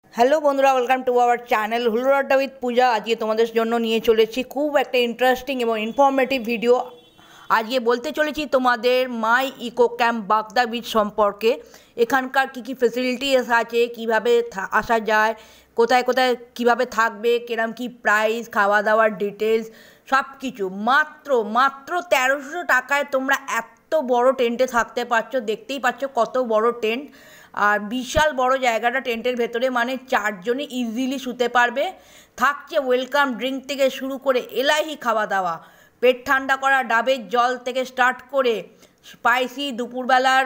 Hello বন্ধুরা, welcome to our channel হুলুর আড্ডা with পূজা। আজকে তোমাদের জন্য নিয়ে চলেছি খুব একটা ইন্টারেস্টিং এবং ইনফরমেটিভ ভিডিও। আজকে বলতে চলেছি তোমাদের মাই ইকো ক্যাম্প বাগদা বিচ সম্পর্কে। এখানকার কী কী ফেসিলিটিস আছে, কীভাবে আসা যায়, কোথায় কোথায় কীভাবে থাকবে, কিরম কী প্রাইস, খাওয়া দাওয়ার ডিটেলস সব কিছু। মাত্র মাত্র 1300 টাকায় তোমরা এত বড় টেন্টে থাকতে পারছো। দেখতেই পাচ্ছ কত বড় টেন্ট, আর বিশাল বড় জায়গাটা টেন্টের ভেতরে, মানে চারজনই ইজিলি শুতে পারবে। থাকছে ওয়েলকাম ড্রিঙ্ক থেকে শুরু করে এলাহি খাওয়া দাওয়া, পেট ঠান্ডা করা ডাবের জল থেকে স্টার্ট করে স্পাইসি দুপুরবেলার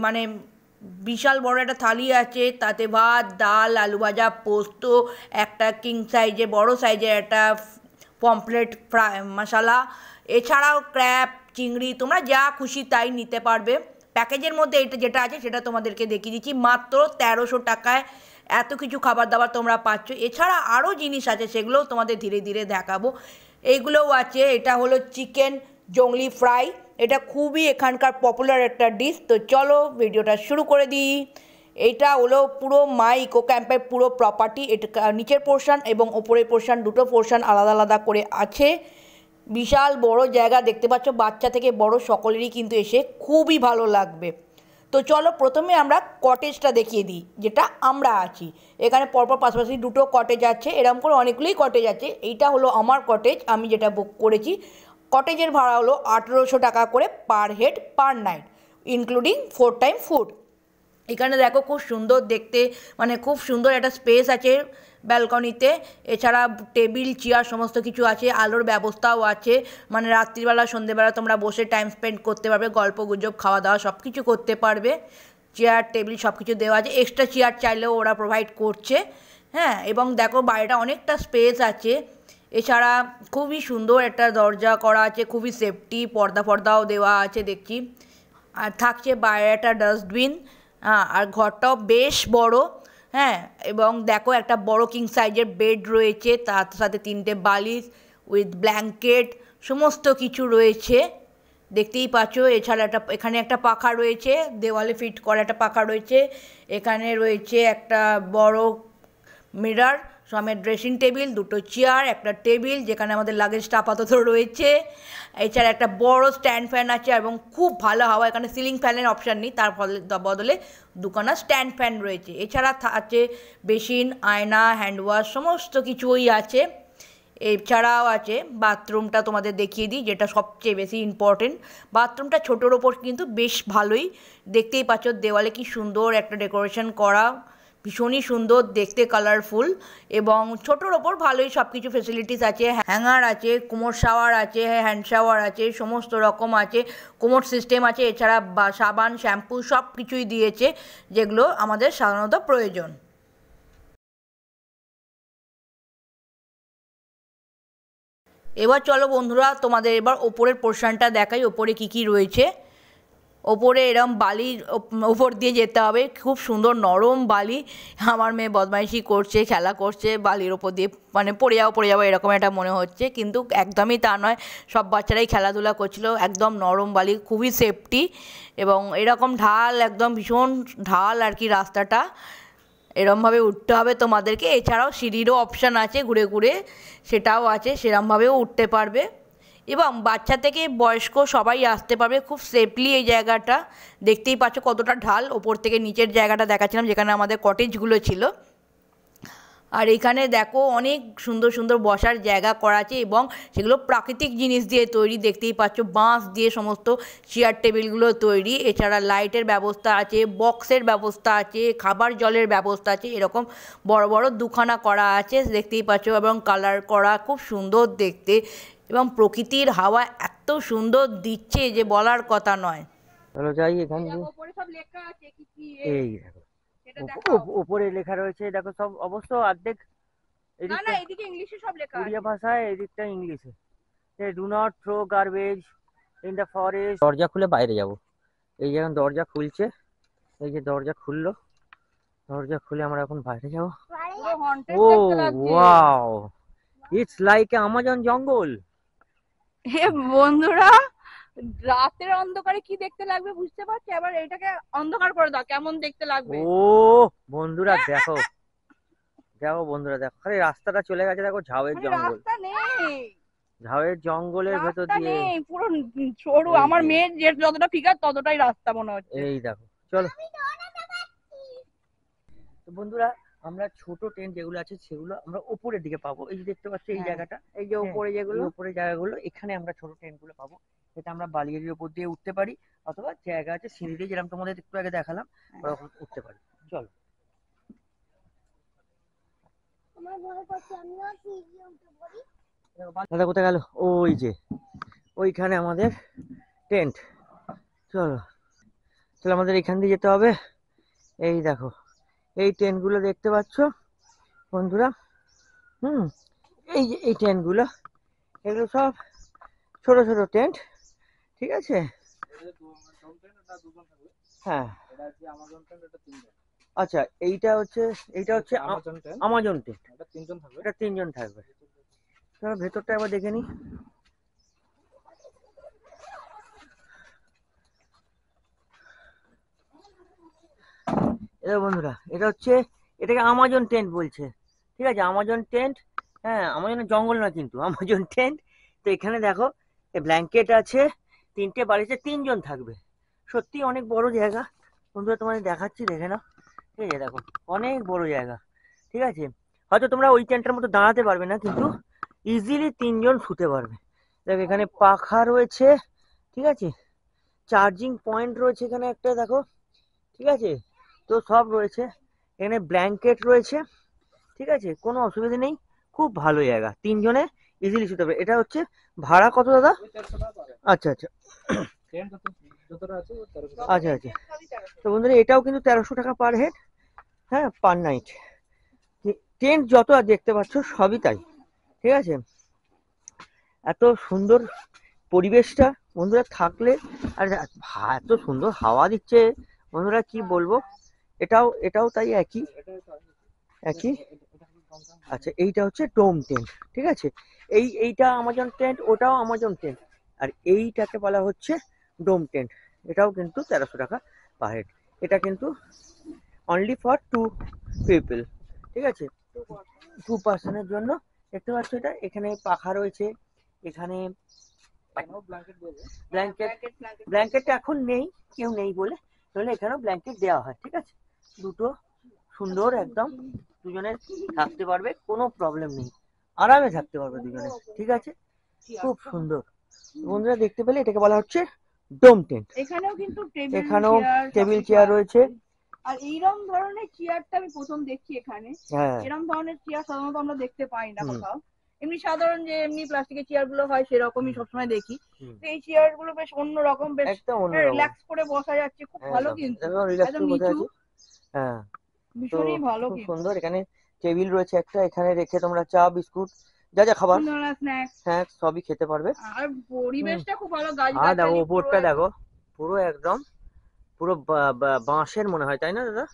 মানে বিশাল বড় একটা থালি আছে, তাতে ভাত, ডাল, আলু ভাজা, পোস্ত, একটা কিং সাইজে বড় সাইজের একটা পমফ্লেট ফ্রাই মশলা, এছাড়াও ক্র্যাব, চিংড়ি, তোমরা যা খুশি তাই নিতে পারবে। প্যাকেজের মধ্যে এটা যেটা আছে সেটা তোমাদেরকে দেখিয়ে দিচ্ছি। মাত্র 1300 টাকায় এত কিছু খাবার দাবার তোমরা পাচ্ছ। এছাড়া আরও জিনিস আছে, সেগুলোও তোমাদের ধীরে ধীরে দেখাবো। এইগুলোও আছে। এটা হলো চিকেন জংলি ফ্রাই, এটা খুবই এখানকার পপুলার একটা ডিশ। তো চলো ভিডিওটা শুরু করে দিই। এইটা হলো পুরো মাই ইকো ক্যাম্পের পুরো প্রপার্টি। এটা নিচের পোর্শন এবং ওপরের পোর্শন, দুটো পোর্শন আলাদা আলাদা করে আছে। বিশাল বড় জায়গা, দেখতে পাচ্ছ, বাচ্চা থেকে বড় সকলেরই কিন্তু এসে খুবই ভালো লাগবে। তো চলো প্রথমে আমরা কটেজটা দেখিয়ে দিই, যেটা আমরা আছি। এখানে পরপর পাশাপাশি দুটো কটেজ আছে, এরকম করে অনেকগুলোই কটেজ আছে। এইটা হলো আমার কটেজ, আমি যেটা বুক করেছি। কটেজের ভাড়া হলো 1800 টাকা করে per head per night, including 4 time food. এখানে দেখো খুব সুন্দর দেখতে, মানে খুব সুন্দর একটা স্পেস আছে ব্যালকনিতে। এছাড়া টেবিল চেয়ার সমস্ত কিছু আছে, আলোর ব্যবস্থাও আছে। মানে রাত্রিবেলা সন্ধেবেলা তোমরা বসে টাইম স্পেন্ড করতে পারবে, গল্প গুজব, খাওয়া দাওয়া সব কিছু করতে পারবে। চেয়ার টেবিল সব কিছু দেওয়া আছে, এক্সট্রা চেয়ার চাইলেও ওরা প্রোভাইড করছে। হ্যাঁ, এবং দেখো বাইরেটা অনেকটা স্পেস আছে। এছাড়া খুবই সুন্দর একটা দরজা করা আছে, খুবই সেফটি, পর্দা ফর্দাও দেওয়া আছে দেখছি। আর থাকছে বাইরে একটা ডাস্টবিন। হ্যাঁ, আর ঘরটাও বেশ বড়। হ্যাঁ, এবং দেখো একটা বড় কিং সাইজের বেড রয়েছে, তার সাথে 3টে বালিশ উইথ ব্ল্যাঙ্কেট সমস্ত কিছু রয়েছে, দেখতেই পাচ্ছ। এছাড়া এখানে একটা পাখা রয়েছে, দেওয়ালে ফিট করা একটা পাখা রয়েছে। এখানে রয়েছে একটা বড় মিরর, সমেত ড্রেসিং টেবিল, দুটো চেয়ার, একটা টেবিল যেখানে আমাদের লাগেজটা আপাতত রয়েছে। এছাড়া একটা বড় স্ট্যান্ড ফ্যান আছে, এবং খুব ভালো হাওয়া। এখানে সিলিং ফ্যানের অপশান নেই, তার বদলে দুখানা স্ট্যান্ড ফ্যান রয়েছে। এছাড়া আছে বেসিন, আয়না, হ্যান্ড ওয়াশ সমস্ত কিছুই আছে। এছাড়াও আছে বাথরুমটা, তোমাদের দেখিয়ে দিই, যেটা সবচেয়ে বেশি ইম্পর্টেন্ট। বাথরুমটা ছোটোর ওপর কিন্তু বেশ ভালোই, দেখতেই পাচ্ছ দেওয়ালে কি সুন্দর একটা ডেকোরেশন করা, ভীষণই সুন্দর দেখতে, কালারফুল। এবং ছোটোর ওপর ভালোই সব কিছু ফেসিলিটিস আছে। হ্যাঙ্গার আছে, কোমর শাওয়ার আছে, হ্যান্ড শাওয়ার আছে, সমস্ত রকম আছে, কোমর সিস্টেম আছে। এছাড়া সাবান, শ্যাম্পু সব কিছুই দিয়েছে, যেগুলো আমাদের সাধারণত প্রয়োজন। এবার চলো বন্ধুরা, তোমাদের এবার ওপরের পোর্শনটা দেখাই, ওপরে কি কি রয়েছে। ওপরে এরম বালির ওপর দিয়ে যেতে হবে, খুব সুন্দর নরম বালি। আমার মেয়ে বদমাইশি করছে, খেলা করছে বালির ওপর দিয়ে, মানে পড়ে যাবো এরকম একটা মনে হচ্ছে, কিন্তু একদমই তা নয়। সব বাচ্চারাই খেলাধুলা করছিল, একদম নরম বালি, খুবই সেফটি। এবং এরকম ঢাল, একদম ভীষণ ঢাল আর কি রাস্তাটা, এরমভাবে উঠতে হবে তোমাদেরকে। এছাড়াও সিঁড়িরও অপশান আছে, ঘুরে ঘুরে সেটাও আছে, সেরমভাবেও উঠতে পারবে। এবং বাচ্চা থেকে বয়স্ক সবাই আসতে পারবে খুব সেফলি। এই জায়গাটা দেখতেই পাচ্ছ কতটা ঢাল, ওপর থেকে নিচের জায়গাটা দেখাচ্ছিলাম যেখানে আমাদের কটেজগুলো ছিল। আর এখানে দেখো অনেক সুন্দর সুন্দর বসার জায়গা করা আছে, এবং সেগুলো প্রাকৃতিক জিনিস দিয়ে তৈরি, দেখতেই পাচ্ছ বাঁশ দিয়ে সমস্ত চেয়ার টেবিলগুলো তৈরি। এছাড়া লাইটের ব্যবস্থা আছে, বক্সের ব্যবস্থা আছে, খাবার জলের ব্যবস্থা আছে, এরকম বড় বড় দুখানা করা আছে, দেখতেই পাচ্ছ। এবং কালার করা, খুব সুন্দর দেখতে, এবং প্রকৃতির হাওয়া এত সুন্দর দিচ্ছে যে বলার কথা নয়। চলো যাই এখান দিয়ে। এই দেখো উপরে লেখা রয়েছে, দেখো সব অবশ্য অর্ধেক উড়িয়া ভাষায়, এদিকটা ইংলিশে। Do not throw garbage in the forest. দরজা খুলে বাইরে যাব। এই যে এখন দরজা খুলছে, এই যে দরজা খুললো, দরজা খুলে আমরা এখন বাইরে যাব। ও wow, it's like a Amazon জঙ্গল। হে বন্ধুরা, রাতের অন্ধকারে কি দেখতে লাগবে বুঝতে পারছি, আবার এটাকে অন্ধকার করে দাও, কেমন দেখতে লাগবে। ও বন্ধুরা দেখো, দেখো বন্ধুরা, দেখো খালি রাস্তাটা চলে গেছে, দেখো ঝাউয়ের মানে জঙ্গল, রাস্তা নেই, ঝাউয়ের জঙ্গলের ভেতর রাস্তা দিয়ে। নেই, পুরো সরু। এই আমার যে, মেয়ের যে যতটা ফিগার ততটাই রাস্তা মনে হচ্ছে। এই দেখো, চলো। তো বন্ধুরা, আমরা ছোট টেন্ট যেগুলো আছে সেগুলো আমরা উপরের দিকে পাবো। এই যে দেখতে পাচ্ছ এই হ্যাঁ, জায়গাটা, এই যে হ্যাঁ, উপরে এই যেগুলো, উপরে জায়গাগুলো, এখানে আমরা ছোট টেন্ট গুলো পাবো। এটা আমরা বালিয়ারির উপর দিয়ে উঠতে পারি, অথবা জায়গা আছে সিঁড়ি দিয়ে, যেরকম তোমাদের একটু আগে দেখালাম, ওরকম উঠতে পারি। চলো। দাদা কোথায় গেল? ওই যে ওইখানে আমাদের টেন্ট। চলো চলো, আমাদের এখান দিয়ে যেতে হবে। এই দেখো, এই টেন্ট গুলো দেখতে পাচ্ছ বন্ধুরা? এই যে এই টেন্ট গুলো, এগুলো সব ছোট ছোট টেন্ট, ঠিক আছে? হ্যাঁ, আচ্ছা, এইটা হচ্ছে আমাজন টেন্ট, এটা 3 জন থাকবে। চলো ভেতরটা একবার দেখে নি। এটা বন্ধুরা, এটাকে আমাজন টেন্ট বলছে, ঠিক আছে? আমাজন টেন্ট, হ্যাঁ, আমাজনের জঙ্গল না কিন্তু, আমাজন টেন্ট। তো এখানে দেখো ব্ল্যাঙ্কেট আছে, 3টে বাড়িতে 3 জন থাকবে। সত্যি অনেক বড় জায়গা বন্ধুরা, তোমাদের দেখাচ্ছি, দেখে নাও। ঠিক আছে, দেখো অনেক বড় জায়গা, ঠিক আছে? হয়তো তোমরা ওই টেন্টের মতো দাঁড়াতে পারবে না, কিন্তু ইজিলি 3 জন শুতে পারবে। দেখো এখানে পাখা রয়েছে, ঠিক আছে? চার্জিং পয়েন্ট রয়েছে এখানে একটা, দেখো, ঠিক আছে? তো সব রয়েছে এখানে, ব্ল্যাঙ্কেট রয়েছে, ঠিক আছে? কোনো অসুবিধা নেই, খুব ভালো জায়গা, 3 জনে ইজিলি শুতে পারবে। এটা হচ্ছে ভাড়া কত দাদা? আচ্ছা আচ্ছা আচ্ছা আচ্ছা। তো বন্ধুরা, এটাও কিন্তু 1300 টাকা পার হেড, হ্যাঁ, পার নাইট। টেন্ট যত আর দেখতে পাচ্ছ সবই তাই, ঠিক আছে? এত সুন্দর পরিবেশটা বন্ধুরা থাকলে, আর এত সুন্দর হাওয়া দিচ্ছে বন্ধুরা, কি বলবো। এটাও তাই, একই একই। আচ্ছা, এইটা হচ্ছে ডোম টেন্ট, ঠিক আছে? এইটা আমাজন টেন্ট, ওটাও আমাজন টেন্ট, আর এইটাকে বলা হচ্ছে ডোম টেন্ট। এটাও কিন্তু 1300 টাকা পার হেড। এটা কিন্তু অনলি ফর 2 পিপল, ঠিক আছে? 2 পার্সনের জন্য। দেখতে পাচ্ছ এটা, এখানে পাখা রয়েছে, এখানে ব্ল্যাঙ্কেট এখন নেই, কেউ নেই বলে, তাহলে এখানেও ব্ল্যাঙ্কেট দেওয়া হয়, ঠিক আছে? দুটো সুন্দর একদম, 2 জনে থাকতে পারবে, কোনো প্রবলেম নেই, আরামে থাকতে পারবে 2 জনে, ঠিক আছে? খুব সুন্দর বন্ধুরা, দেখতে পেলে এটাকে বলা হচ্ছে ডোম টেন্ট। এখানেও কিন্তু এখানেও টেবিল চেয়ার রয়েছে। আর এইরকম ধরনের চেয়ারটা আমি প্রথম দেখছি এখানে। হ্যাঁ, এরকম ধরনের চেয়ার সাধারণত আমরা দেখতে পাই না কোথাও। এমনি সাধারণ যে এমনি প্লাস্টিকের চেয়ার গুলো হয় সেরকমই সবসময় দেখি। এই চেয়ার গুলো বেশ অন্যরকম, বেশ একদম অন্যরকম, রিল্যাক্স করে বসা যাচ্ছে, খুব ভালো কিন্তু, একদম নিচু, হ্যাঁ। তো ভীষণই ভালো খুব কিন্তু। সুন্দর, এখানে টেবিল রয়েছে একটা, এখানে রেখে তোমরা চা বিস্কুট যা যা খাবার, স্ন্যাক্স সবই খেতে পারবে। আর পরিবেশটা খুব ভালো, গাছ আর দেখো গাছালি উপরটা দেখো, পুরো একদম পুরো বাঁশের মনে হয়, তাই না দাদা?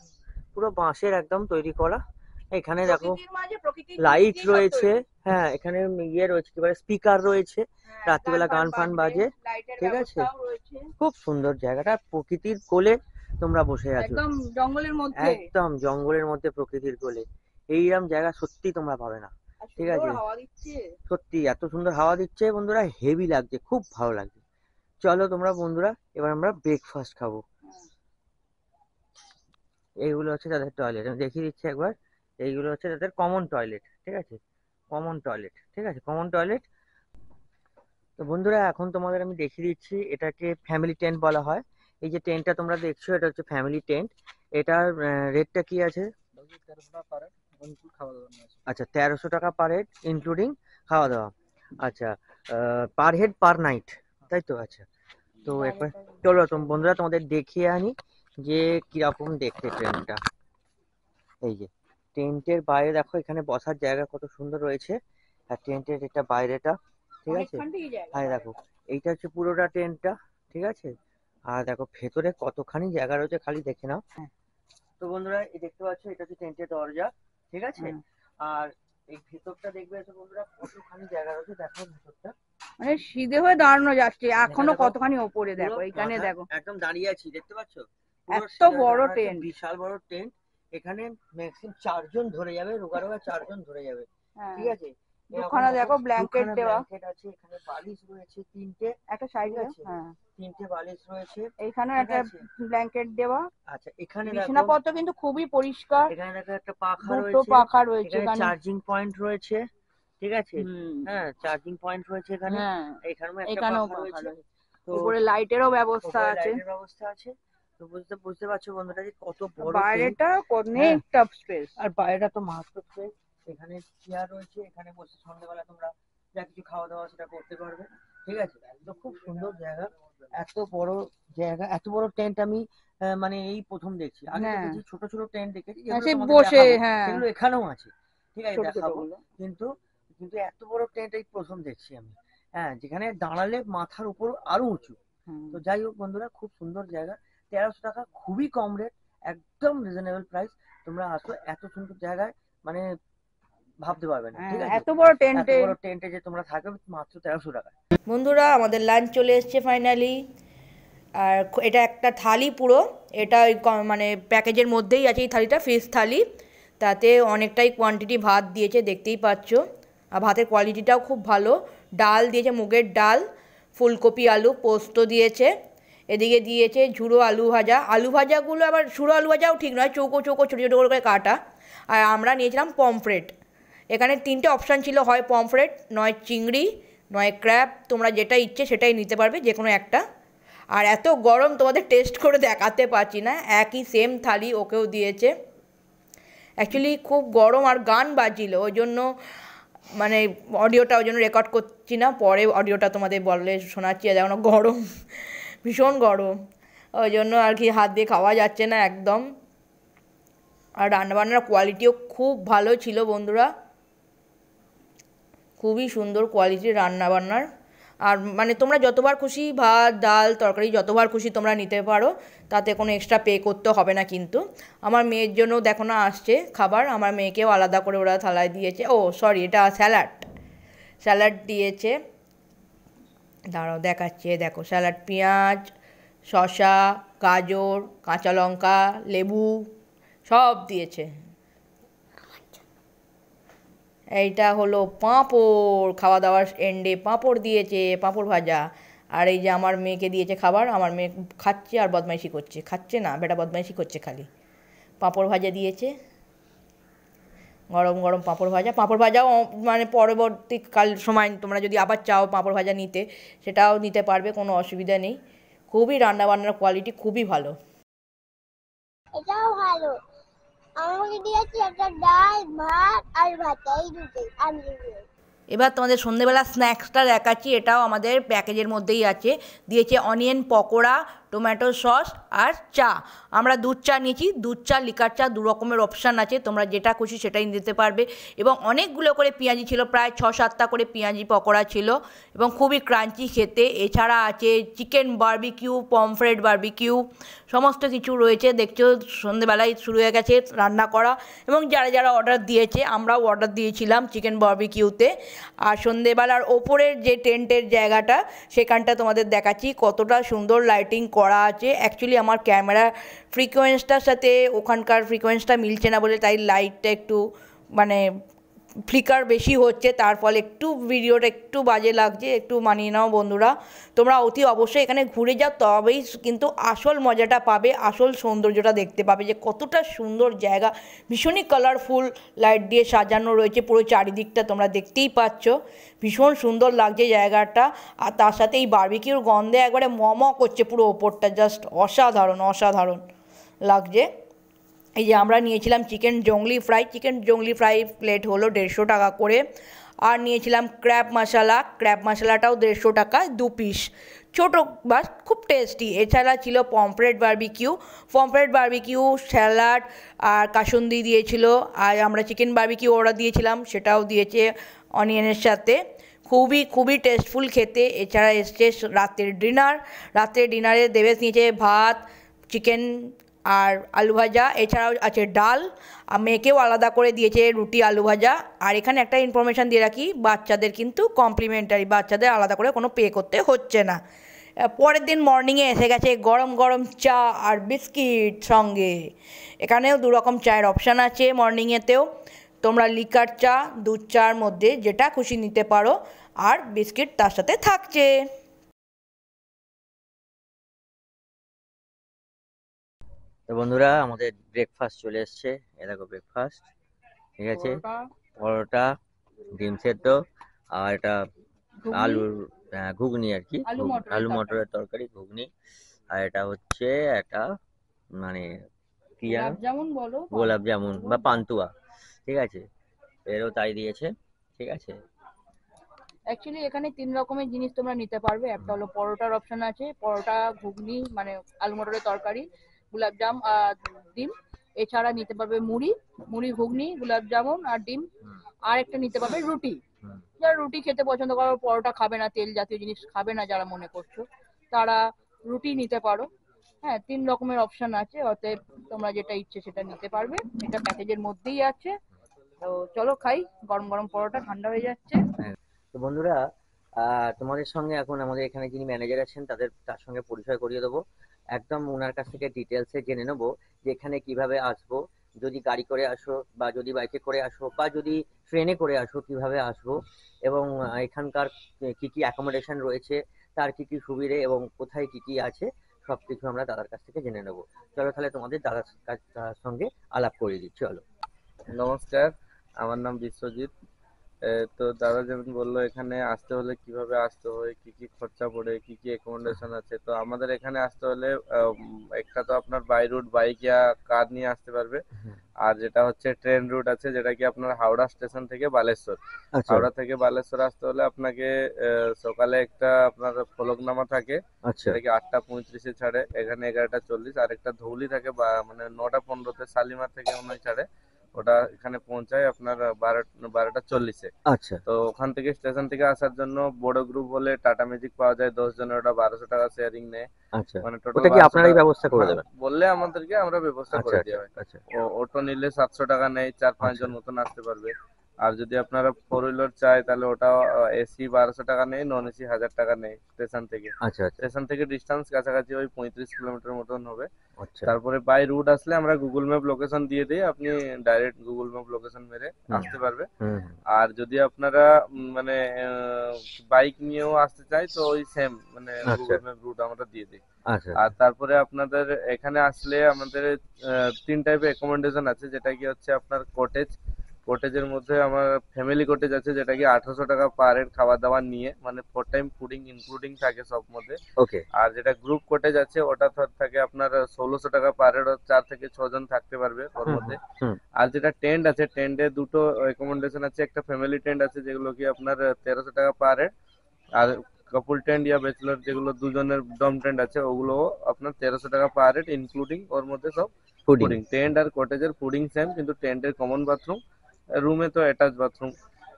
পুরো বাঁশের একদম তৈরি করা। এখানে দেখো লাইট রয়েছে, হ্যাঁ, এখানে ইয়ে রয়েছে, কি বলে, স্পিকার রয়েছে, রাত্রিবেলা গান ফান বাজে, ঠিক আছে? খুব সুন্দর জায়গাটা, প্রকৃতির কোলে তোমরা বসে আছো, একদম জঙ্গলের মধ্যে, একদম জঙ্গলের মধ্যে, প্রকৃতির কোলে। এইরকম জায়গা সত্যি তোমরা পাবে না, ঠিক আছে? সত্যি এত সুন্দর হাওয়া দিচ্ছে বন্ধুরা, হেভি লাগছে, খুব ভালো লাগছে। চলো তোমরা বন্ধুরা, এবার আমরা ব্রেকফাস্ট খাবো। এইগুলো হচ্ছে তাদের টয়লেট, আমি দেখিয়ে দিচ্ছি একবার। এইগুলো হচ্ছে তাদের কমন টয়লেট, ঠিক আছে? কমন টয়লেট, ঠিক আছে, কমন টয়লেট। তো বন্ধুরা, এখন তোমাদের আমি দেখিয়ে দিচ্ছি, এটাকে ফ্যামিলি টেন্ট বলা হয়। এই যে টেন্টটা তোমরা দেখছো, এটা হচ্ছে ফ্যামিলি টেন্ট। এটার রেটটা কি আছে? আচ্ছা, 1300 টাকা পার হেড ইনক্লুডিং খাওয়া দাওয়া। আচ্ছা, পার হেড পার নাইট, তাই তো? আচ্ছা, তো একবার চলো বন্ধুরা, তোমাদের দেখিয়ে আনি যে কিরকম দেখতে ট্রেনটা। এই যে টেন্টের বাইরে দেখো, এখানে বসার জায়গা কত সুন্দর রয়েছে, আর টেন্টের এটা বাইরেটা, ঠিক আছে? আর দেখো, এইটা হচ্ছে পুরোটা টেন্টটা, ঠিক আছে? আর দেখো ভেতরে কতখানি জায়গা রয়েছে, খালি দেখে নাও। তো বন্ধুরা, এই দেখতে পাচ্ছ, এটা হচ্ছে টেন্টের দরজা, ঠিক আছে? আর এই ভেতরটা দেখবে তো বন্ধুরা, কতখানি জায়গা রয়েছে, দেখো ভেতরটা, মানে সিধে হয়ে দাঁড়ানো যাচ্ছে এখনো, কতখানি ওপরে দেখো, এখানে দেখো একদম দাঁড়িয়ে আছি, দেখতে পাচ্ছ? এত বড় টেন্ট, বিশাল বড় টেন্ট, এখানে ম্যাক্সিমাম 4 জন ধরে যাবে, রোগা 4 জন ধরে যাবে, হ্যাঁ, ঠিক আছে। দুখানা দেখো ব্ল্যাঙ্কেট দেওয়া, ব্ল্যাঙ্কেট আছে, এখানে বালিশ রয়েছে 3টে, একটা সাইড আছে। হ্যাঁ 3টে বালিশ রয়েছে, এইখানেও একটা ব্ল্যাঙ্কেট দেওয়া। আচ্ছা এখানে দেখো বিছানাপত্র কিন্তু খুবই পরিষ্কার, এখানে দেখো একটা পাখা দুটো রয়েছে, পাখা রয়েছে এখানে এখানে। চার্জিং পয়েন্ট রয়েছে, ঠিক আছে। হ্যাঁ চার্জিং পয়েন্ট রয়েছে এখানে, হ্যাঁ এখানেও একটা এখানেও পাখা পাখা রয়েছে। রয়েছে, তো উপরে লাইটেরও ব্যবস্থা উপরে আছে। লাইটের ব্যবস্থা আছে। তো বুঝতে পারছো বন্ধুরা যে কত বড় বাইরেটা tent। অনেকটা স্পেস, আর বাইরেটা তো মারাত্মক স্পেস। এখানে চেয়ার রয়েছে, এখানে বসে সন্ধ্যাবেলা তোমরা যা কিছু খাওয়া দাওয়া সেটা করতে পারবে, ঠিক আছে। তো খুব সুন্দর জায়গা, এত বড় জায়গা, এত বড় টেন্ট আমি মানে এই প্রথম দেখছি। আগে হ্যাঁ। দেখেছি ছোট ছোট টেন্ট দেখেছি, হ্যাঁ, যেগুলো সে তোমাকে বসে, দেখাবো, হ্যাঁ সেগুলো এখানেও আছে, ঠিক আছে, ছোট ছোট দেখাবো। গুলো। কিন্তু কিন্তু এত বড় টেন্ট এই প্রথম দেখছি আমি, হ্যাঁ, যেখানে দাঁড়ালে মাথার উপর আরো উঁচু। তো যাই হোক বন্ধুরা, খুব সুন্দর জায়গা, 1300 টাকা, খুবই কম রেট, একদম রিজনেবল প্রাইস। তোমরা আসো, এত সুন্দর জায়গায় মানে ভাবতে পারবে না, ঠিক আছে। এত বড় এত টেন্টে বড় টেন্টে যে তোমরা থাকবে মাত্র 1300 টাকায়। বন্ধুরা আমাদের লাঞ্চ চলে এসছে ফাইনালি। আর এটা একটা থালি পুরো, এটা ওই মানে প্যাকেজের মধ্যেই আছে এই থালিটা, ফিশ থালি। তাতে অনেকটাই কোয়ান্টিটি ভাত দিয়েছে, দেখতেই পাচ্ছ। আর ভাতের কোয়ালিটিটাও খুব ভালো। ডাল দিয়েছে, মুগের ডাল, ফুলকপি আলু পোস্ত দিয়েছে। এদিকে দিয়েছে ঝুড়ো আলু ভাজা। আলু ভাজাগুলো আবার ঝুড়ো আলু ভাজাও ঠিক নয়, চৌকো চৌকো ছোটো ছোটো করে কাটা। আর আমরা নিয়েছিলাম পমফ্রেট। এখানে 3টে অপশান ছিল, হয় পমফ্রেট, নয় চিংড়ি, নয় ক্র্যাব। তোমরা যেটা ইচ্ছে সেটাই নিতে পারবে, যে কোনো একটা। আর এত গরম তোমাদের টেস্ট করে দেখাতে পারছি না, একই সেম থালি ওকেও দিয়েছে। অ্যাকচুয়ালি খুব গরম আর গান বাজছিল, ওই জন্য মানে অডিওটা ওই জন্য রেকর্ড করছি না, পরে অডিওটা তোমাদের বললে শোনাচ্ছি। আর যেমন গরম, ভীষণ গরম, ওই জন্য আর কি হাত দিয়ে খাওয়া যাচ্ছে না একদম। আর রান্নাবান্নার কোয়ালিটিও খুব ভালো ছিল বন্ধুরা, খুবই সুন্দর কোয়ালিটির রান্নাবান্নার। আর মানে তোমরা যতবার খুশি ভাত ডাল তরকারি যতবার খুশি তোমরা নিতে পারো, তাতে কোনো এক্সট্রা পে করতে হবে না। কিন্তু আমার মেয়ের জন্য দেখো না আসছে খাবার, আমার মেয়েকেও আলাদা করে ওরা থালায় দিয়েছে। ও সরি, এটা স্যালাড দিয়েছে। দাঁড়াও দেখাচ্ছি, দেখো স্যালাড, পেঁয়াজ, শসা, গাজর, কাঁচা লঙ্কা, লেবু সব দিয়েছে। এইটা হলো পাঁপড়, খাওয়া দাওয়ার এন্ডে পাঁপড় দিয়েছে, পাঁপড় ভাজা। আর এই যে আমার মেয়েকে দিয়েছে খাবার, আমার মেয়ে খাচ্ছে আর বদমাইশি করছে, খাচ্ছে না বেটা, বদমাইশি করছে খালি। পাঁপড় ভাজা দিয়েছে, গরম গরম পাঁপড় ভাজা। পাঁপড় ভাজাও মানে পরবর্তীকাল সময় তোমরা যদি আবার চাও পাঁপড় ভাজা নিতে, সেটাও নিতে পারবে, কোনো অসুবিধা নেই। খুবই রান্নাবান্নার কোয়ালিটি খুবই ভালো। এটাও ভালো। আমাকে দিয়েছি একটা ডাল ভাত আর ভাত, এই দুটোই আর এবার তোমাদের সন্ধেবেলা স্ন্যাক্সটা দেখাচ্ছি, এটাও আমাদের প্যাকেজের মধ্যেই আছে। দিয়েছে অনিয়ন পকোড়া, টমেটো সস আর চা। আমরা দুধ চা নিয়েছি, দুধ চা লিকার চা, 2 রকমের অপশান আছে, তোমরা যেটা খুশি সেটাই নিতে পারবে। এবং অনেকগুলো করে পেঁয়াজি ছিল, প্রায় 6-7টা করে পেঁয়াজি পকোড়া ছিল, এবং খুবই ক্রাঞ্চি খেতে। এছাড়া আছে চিকেন বারবিকিউ, পমফ্রেট বারবিকিউ, সমস্ত কিছু রয়েছে। দেখছো সন্ধেবেলায় শুরু হয়ে গেছে রান্না করা। এবং যারা যারা অর্ডার দিয়েছে, আমরাও অর্ডার দিয়েছিলাম চিকেন বারবিকিউতে। আর সন্ধেবেলার ওপরের যে টেন্টের জায়গাটা, সেখানটা তোমাদের দেখাচ্ছি কতটা সুন্দর লাইটিং করা আছে। অ্যাকচুয়ালি আমার ক্যামেরা ফ্রিকোয়েন্সটার সাথে ওখানকার ফ্রিকোয়েন্সটা মিলছে না বলে, তাই লাইটটা একটু মানে ফ্লিকার বেশি হচ্ছে, তার ফলে একটু ভিডিওটা একটু বাজে লাগছে, একটু মানিয়ে নাও বন্ধুরা। তোমরা অতি অবশ্যই এখানে ঘুরে যাও, তবেই কিন্তু আসল মজাটা পাবে, আসল সৌন্দর্যটা দেখতে পাবে যে কতটা সুন্দর জায়গা। ভীষণই কালারফুল লাইট দিয়ে সাজানো রয়েছে পুরো চারিদিকটা, তোমরা দেখতেই পাচ্ছ। ভীষণ সুন্দর লাগছে জায়গাটা। আর তার সাথে এই বারবিকিউর গন্ধে একবারে করছে পুরো ওপরটা, জাস্ট অসাধারণ অসাধারণ লাগছে। এই যে আমরা নিয়েছিলাম চিকেন জংলি ফ্রাই প্লেট হলো 150 টাকা করে। আর নিয়েছিলাম ক্র্যাব মশলাটাও 150 টাকা 2 পিস, ছোটো বাস, খুব টেস্টি। এছাড়া ছিল পমফ্রেট বারবিকিউ, স্যালাড আর কাসুন্দি দিয়েছিল। আর আমরা চিকেন বারবিকিউ অর্ডার দিয়েছিলাম, সেটাও দিয়েছে অনিয়নের সাথে, খুবই টেস্টফুল খেতে। এছাড়া এসছে রাতের ডিনারে দেবেশ নিয়েছে ভাত, চিকেন আর আলু ভাজা। এছাড়াও আছে ডাল, আর মেয়েকেও আলাদা করে দিয়েছে রুটি আলু ভাজা। আর এখানে একটা ইনফরমেশান দিয়ে রাখি, বাচ্চাদের কিন্তু কমপ্লিমেন্টারি, বাচ্চাদের আলাদা করে কোনো পে করতে হচ্ছে না। পরের দিন মর্নিংয়ে এসে গেছে গরম গরম চা আর বিস্কিট সঙ্গে। এখানেও দু রকম চায়ের অপশান আছে মর্নিংয়েতেও, তোমরা লিকার চা দুধ চার মধ্যে যেটা খুশি নিতে পারো, আর বিস্কিট তার সাথে থাকছে। তো বন্ধুরা আমাদের ব্রেকফাস্ট চলে এসছে, এ দেখো ব্রেকফাস্ট, ঠিক আছে, পরোটা, ডিম সেদ্ধ, আর এটা আলুর ঘুগনি আর কি, আলু মটরের তরকারি ঘুগনি, আর এটা হচ্ছে একটা মানে কি জানো, গোলাপ জামুন বা পান্তুয়া, ঠিক আছে, এরও তাই দিয়েছে, ঠিক আছে। অ্যাকচুয়ালি এখানে 3 রকমের জিনিস তোমরা নিতে পারবে। একটা হলো পরোটার অপশন আছে, পরোটা, ঘুগনি মানে আলু মটরের তরকারি, গোলাপজাম আর ডিম। এছাড়া নিতে পারবে মুড়ি, ঘুগনি, গোলাপজামুন আর ডিম। আর একটা নিতে পারবে রুটি। যারা রুটি খেতে পছন্দ করো, পরোটা খাবে না, তেল জাতীয় জিনিস খাবে না যারা মনে করছো, তারা রুটি নিতে পারো। হ্যাঁ, 3 রকমের অপশন আছে, অতএব তোমরা যেটা ইচ্ছে সেটা নিতে পারবে। এটা প্যাকেজের মধ্যেই আছে। তো চলো খাই, গরম গরম পরোটা, ঠান্ডা হয়ে যাচ্ছে। তো বন্ধুরা তোমাদের সঙ্গে এখন আমাদের এখানে যিনি ম্যানেজার আছেন তার সঙ্গে পরিচয় করিয়ে দেবো। একদম ওনার কাছ থেকে ডিটেলসে জেনে নেবো যে এখানে কিভাবে আসবো, যদি গাড়ি করে আসো বা যদি বাইকে করে আসো বা যদি ট্রেনে করে আসো কিভাবে আসবো, এবং এখানকার কি কি অ্যাকোমোডেশন রয়েছে, তার কি কি সুবিধে এবং কোথায় কি কি আছে, সবকিছু আমরা দাদার কাছ থেকে জেনে নেবো। চলো তাহলে তোমাদের দাদার সঙ্গে আলাপ করিয়ে দিচ্ছি, চলো। নমস্কার, আমার নাম বিশ্বজিৎ। তো দাদা যেমন বললো এখানে আসতে হলে কিভাবে আসতে হয়, কি কি খরচা পড়ে, কি কি অ্যাকোমোডেশন আছে, তো আমাদের এখানে আসতে হলে একটা তো আপনার বাই রুট বাইক ইয়া কার নিয়ে আসতে পারবে, আর যেটা হচ্ছে ট্রেন রুট আছে যেটা কি আপনার হাওড়া স্টেশন থেকে বালেশ্বর। হাওড়া থেকে বালেশ্বর আসতে হলে আপনাকে সকালে একটা আপনার ফলকনামা থাকে, যেটা কি 8:35-এ ছাড়ে, এখানে 11:40, আর একটা ধৌলি থাকে মানে 9:15-তে শালিমার থেকে মনে হয় ছাড়ে, ওটা এখানে পৌঁছায় আপনার 12:40-এ। আচ্ছা, তো ওখান থেকে স্টেশন থেকে আসার জন্য বড় গ্রুপ হলে টাটা ম্যাজিক পাওয়া যায় 10 জনের, ওটা 1200 টাকা শেয়ারিং নেয়। আচ্ছা, মানে ওটা টোটাল কি আপনারাই ব্যবস্থা করে দেবেন? বললে আমাদেরকে আমরা ব্যবস্থা আচ্ছা করে আচ্ছা দেওয়া হয়। আচ্ছা অটো নিলে 700 টাকা নেয়, 4-5 আচ্ছা জন মতন আসতে পারবে। আর যদি আপনারা 4 হুইলার চাই তাহলে ওটা এসি 1200 টাকা নেয়, নন এসি 1000 টাকা নেয় স্টেশন থেকে। আচ্ছা আচ্ছা স্টেশন থেকে ডিস্টেন্স কাছাকাছি ওই 35 কিলোমিটার মতন হবে। আচ্ছা তারপরে বাই রুট আসলে আমরা গুগল ম্যাপ লোকেশন দিয়ে দিই, আপনি ডাইরেক্ট গুগল ম্যাপ লোকেশন মেরে আসতে পারবে। হুম আর যদি আপনারা মানে বাইক নিয়েও আসতে চাই তো ওই সেম মানে আচ্ছা গুগল ম্যাপ রুট আমরা দিয়ে দিই। আচ্ছা আর তারপরে আপনাদের এখানে আসলে আমাদের 3 টাইপের অ্যাকোমোডেশন আছে, যেটা কি হচ্ছে আপনার কটেজের মধ্যে আমার ফ্যামিলি কটেজ আছে, যেটা কি 1800 টাকা পার হেড খাওয়া দাওয়া নিয়ে, মানে 4 টাইম ফুডিং ইনক্লুডিং থাকে সব মধ্যে। ওকে আর যেটা গ্রুপ কটেজ আছে ওটা থাকে আপনার 1600 টাকা পার হেড, 4 থেকে 6 জন থাকতে পারবে ওর মধ্যে। হুম আর যেটা টেন্ট আছে, টেন্টে দুটো অ্যাকোমোডেশন আছে, একটা ফ্যামিলি টেন্ট আছে যেগুলো কি আপনার 1300 টাকা পার হেড, আর কাপল টেন্ট ইয়া ব্যাচেলর যেগুলো দুজনের ডম টেন্ট আছে ওগুলো আপনার 1300 টাকা পার হেড ইনক্লুডিং ওর মধ্যে সব ফুডিং। টেন্ট আর কটেজের ফুডিং সেম, কিন্তু টেন্টের কমন বাথরুম, রুমে তো অ্যাটাচ বাথরুম।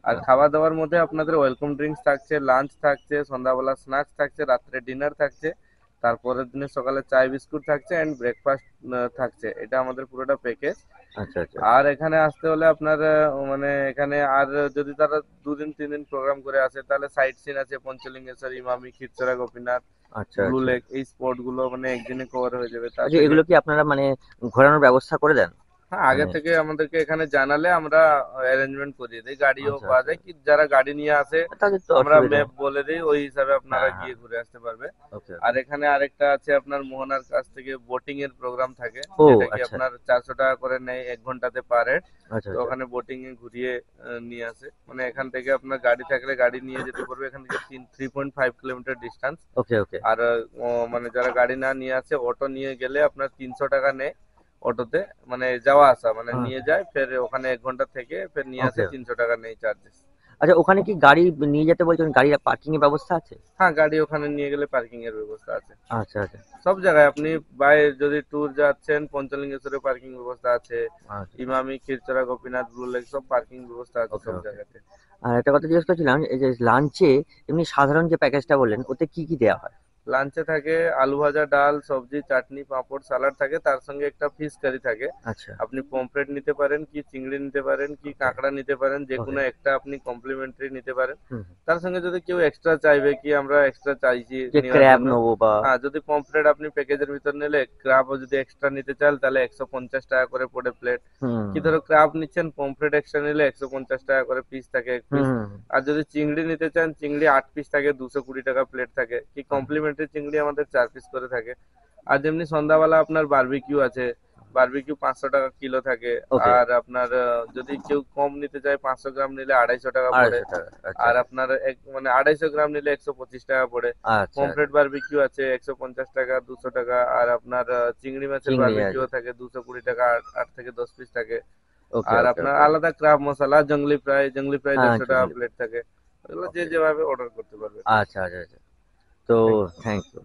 আর খাওয়া দাওয়ার মধ্যে আপনাদের ওয়েলকাম ড্রিঙ্কস থাকছে, লাঞ্চ থাকছে, সন্ধ্যাবেলা স্ন্যাক্স থাকছে, রাত্রে ডিনার থাকছে, তারপরের দিনে সকালে চায় বিস্কুট থাকছে এন্ড ব্রেকফাস্ট থাকছে। এটা আমাদের পুরোটা প্যাকেজ। আচ্ছা আচ্ছা আর এখানে আসতে হলে আপনার মানে এখানে আর যদি তারা 2-3 দিন প্রোগ্রাম করে আসে তাহলে সাইট সিন আছে, পঞ্চলিঙ্গেশ্বর, ইমামি, ক্ষীরচোরা গোপীনাথ, আচ্ছা ব্লু আচ্ছা লেক, এই স্পট গুলো মানে একদিনে কভার হয়ে যাবে। তার আচ্ছা, থেকে এগুলো কি আপনারা মানে ঘোরানোর ব্যবস্থা করে দেন? হ্যাঁ, আগে মানে থেকে আমাদেরকে এখানে জানালে আমরা অ্যারেঞ্জমেন্ট করিয়ে দিই, গাড়িও আচ্ছা পাওয়া আচ্ছা যায়, কি যারা গাড়ি নিয়ে আসে তাদের তো আমরা অসুবিধা ম্যাপ বলে দিই, ওই হিসাবে আপনারা হ্যাঁ গিয়ে ঘুরে আসতে পারবে। ওকে আর এখানে আরেকটা আছে আপনার মোহনার কাছ থেকে বোটিং এর প্রোগ্রাম থাকে, ও যেটা কি আচ্ছা আপনার 400 টাকা করে নেয় 1 ঘন্টাতে পার হেড। আচ্ছা তো আচ্ছা ওখানে বোটিং এ ঘুরিয়ে নিয়ে আসে, মানে এখান থেকে আপনার গাড়ি থাকলে গাড়ি নিয়ে যেতে পারবে, এখান থেকে 3.5 কিলোমিটার ডিস্টেন্স। ওকে ওকে আর মানে যারা গাড়ি না নিয়ে আসে অটো নিয়ে গেলে আপনার 300 টাকা নেয় অটোতে, মানে যাওয়া আসা, মানে নিয়ে যায় ফের ওখানে 1 ঘন্টা থেকে ফের নিয়ে আসে, ওকে 300 টাকা নেই চার্জেস। আচ্ছা, ওখানে কি গাড়ি নিয়ে যেতে বলছেন, গাড়ির পার্কিং এর ব্যবস্থা আছে? হ্যাঁ, গাড়ি ওখানে নিয়ে গেলে পার্কিং এর ব্যবস্থা আছে আচ্ছা আচ্ছা সব জায়গায়। আপনি বাই যদি ট্যুর যাচ্ছেন পঞ্চলিঙ্গেশ্বরে পার্কিং ব্যবস্থা আছে, আচ্ছা ইমামি, ক্ষীরচোরা গোপীনাথ, ব্লু লেক সব পার্কিং ব্যবস্থা আছে ওকে সব ওকে জায়গাতে। আর একটা কথা জিজ্ঞেস করছিলাম, এই যে লাঞ্চে এমনি সাধারণ যে প্যাকেজটা বললেন ওতে কি কি দেওয়া হয়? লাঞ্চে থাকে আলু ভাজা, ডাল, সবজি, চাটনি, পাঁপড়, সালাড থাকে, তার সঙ্গে একটা ফিশ কারি থাকে। আচ্ছা আপনি পমফ্রেট নিতে পারেন, কি চিংড়ি নিতে পারেন, কি কাঁকড়া নিতে পারেন, যে কোনো Okay. একটা আপনি কমপ্লিমেন্টারি নিতে পারেন। হুম তার সঙ্গে যদি কেউ এক্সট্রা চাইবে, কি আমরা এক্সট্রা চাইছি যে নেওয়ার ক্র্যাব জন্য, নেবো বা হ্যাঁ, যদি পমফ্রেট আপনি প্যাকেজের ভিতর নিলে, ক্রাবও যদি এক্সট্রা নিতে চান তাহলে 150 টাকা করে পড়ে প্লেট। হুম কি ধরো ক্রাব নিচ্ছেন, পমফ্রেট এক্সট্রা নিলে 150 টাকা করে পিস থাকে এক হুম পিস। হুম, আর যদি চিংড়ি নিতে চান, চিংড়ি 8 পিস থাকে, 220 টাকা প্লেট থাকে। কি কমপ্লিমেন্টারি চিংড়ি আমাদের 4 পিস করে থাকে। আর যেমনি সন্ধ্যাবেলা আপনার বারবিকিউ আছে, বারবিকিউ 500 টাকা কিলো থাকে। ওকে আর আপনার যদি কেউ কম নিতে চায়, 500 গ্রাম নিলে 250 টাকা পড়ে। 250 টাকা আচ্ছা আর আপনার মানে 250 গ্রাম নিলে 125 টাকা পড়ে। আচ্ছা পমফ্রেট বারবিকিউ আছে 150 টাকা, 200 টাকা। আর আপনার চিংড়ি মাছের চিংড়ি বারবিকিউ আছে থাকে 220 টাকা, 8 থেকে 10 পিস থাকে। ওকে আর ওকে আপনার ওকে আলাদা ক্রাব মশলা, জংলি ফ্রাই হ্যাঁ 150 টাকা চিংড়ি প্লেট থাকে। এগুলো যে ওকে যেভাবে অর্ডার করতে পারবে। আচ্ছা আচ্ছা আচ্ছা তো থ্যাংক ইউ। Thank you